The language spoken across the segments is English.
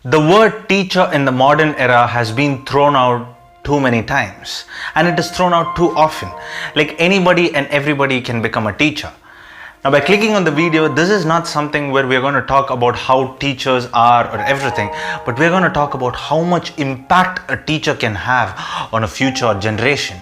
The word teacher in the modern era has been thrown out too many times, and it is thrown out too often. Like anybody and everybody can become a teacher. Now, by clicking on the video, this is not something where we're going to talk about how teachers are or everything, but we're going to talk about how much impact a teacher can have on a future generation.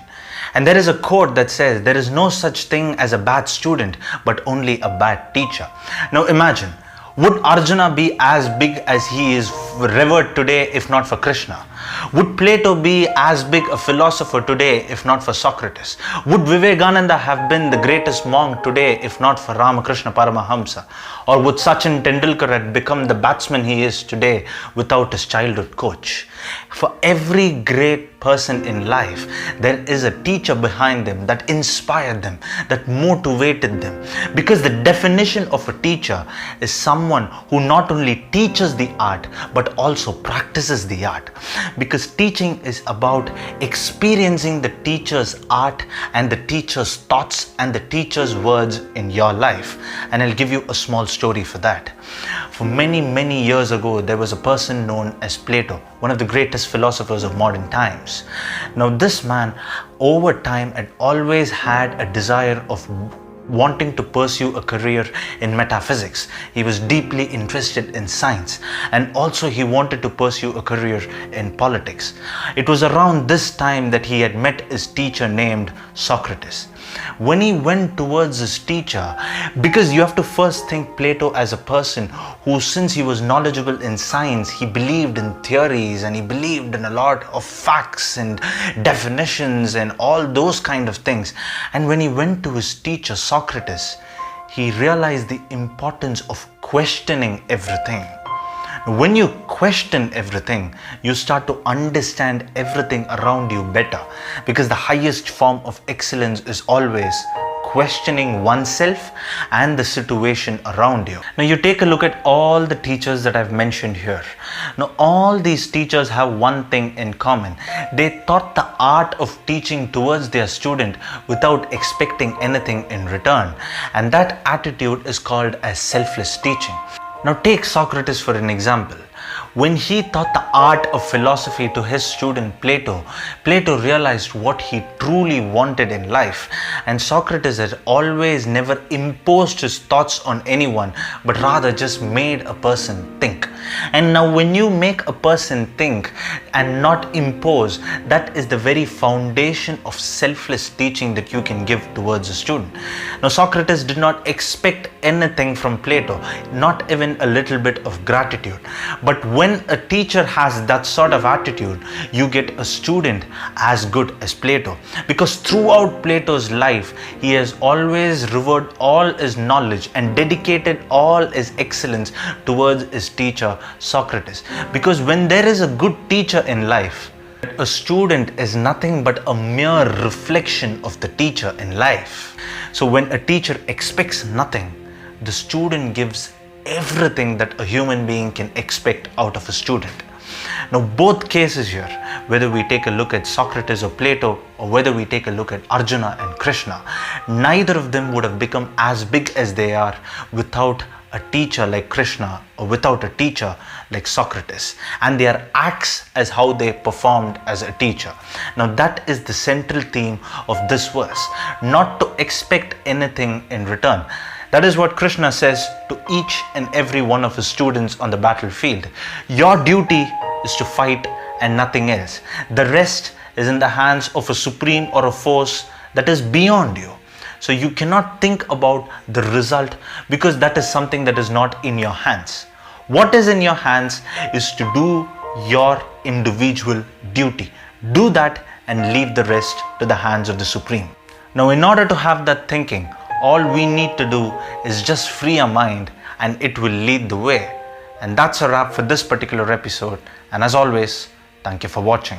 And there is a quote that says, there is no such thing as a bad student, but only a bad teacher. Now imagine, would Arjuna be as big as he is revered today if not for Krishna? Would Plato be as big a philosopher today if not for Socrates? Would Vivekananda have been the greatest monk today if not for Ramakrishna Paramahamsa? Or would Sachin Tendulkar have become the batsman he is today without his childhood coach? For every great person in life, there is a teacher behind them that inspired them, that motivated them. Because the definition of a teacher is someone who not only teaches the art but also practices the art. Because teaching is about experiencing the teacher's art and the teacher's thoughts and the teacher's words in your life. And I'll give you a small story for that. For many years ago, there was a person known as Plato, one of the greatest philosophers of modern times. Now this man over time had always had a desire of wanting to pursue a career in metaphysics. He was deeply interested in science, and also he wanted to pursue a career in politics. It was around this time that he had met his teacher named Socrates. When he went towards his teacher, because you have to first think Plato as a person who, since he was knowledgeable in science, he believed in theories and he believed in a lot of facts and definitions and all those kind of things. And when he went to his teacher Socrates, he realized the importance of questioning everything. When you question everything, you start to understand everything around you better, because the highest form of excellence is always questioning oneself and the situation around you. Now you take a look at all the teachers that I've mentioned here. Now all these teachers have one thing in common. They taught the art of teaching towards their student without expecting anything in return. And that attitude is called as selfless teaching. Now take Socrates for an example. When he taught the art of philosophy to his student Plato, Plato realized what he truly wanted in life. And Socrates had always never imposed his thoughts on anyone, but rather just made a person think. And now when you make a person think and not impose, that is the very foundation of selfless teaching that you can give towards a student. Now Socrates did not expect anything from Plato, not even a little bit of gratitude. But when a teacher has that sort of attitude, you get a student as good as Plato. Because throughout Plato's life, he has always revered all his knowledge and dedicated all his excellence towards his teacher Socrates. Because when there is a good teacher in life, a student is nothing but a mere reflection of the teacher in life. So when a teacher expects nothing, the student gives everything that a human being can expect out of a student. Now both cases here, whether we take a look at Socrates or Plato, or whether we take a look at Arjuna and Krishna, neither of them would have become as big as they are without a teacher like Krishna or without a teacher like Socrates, and their acts as how they performed as a teacher. Now that is the central theme of this verse, not to expect anything in return. That is what Krishna says to each and every one of his students on the battlefield. Your duty is to fight and nothing else. The rest is in the hands of a supreme or a force that is beyond you. So you cannot think about the result, because that is something that is not in your hands. What is in your hands is to do your individual duty. Do that and leave the rest to the hands of the Supreme. Now in order to have that thinking, all we need to do is just free our mind, and it will lead the way. And that's a wrap for this particular episode. And as always, thank you for watching.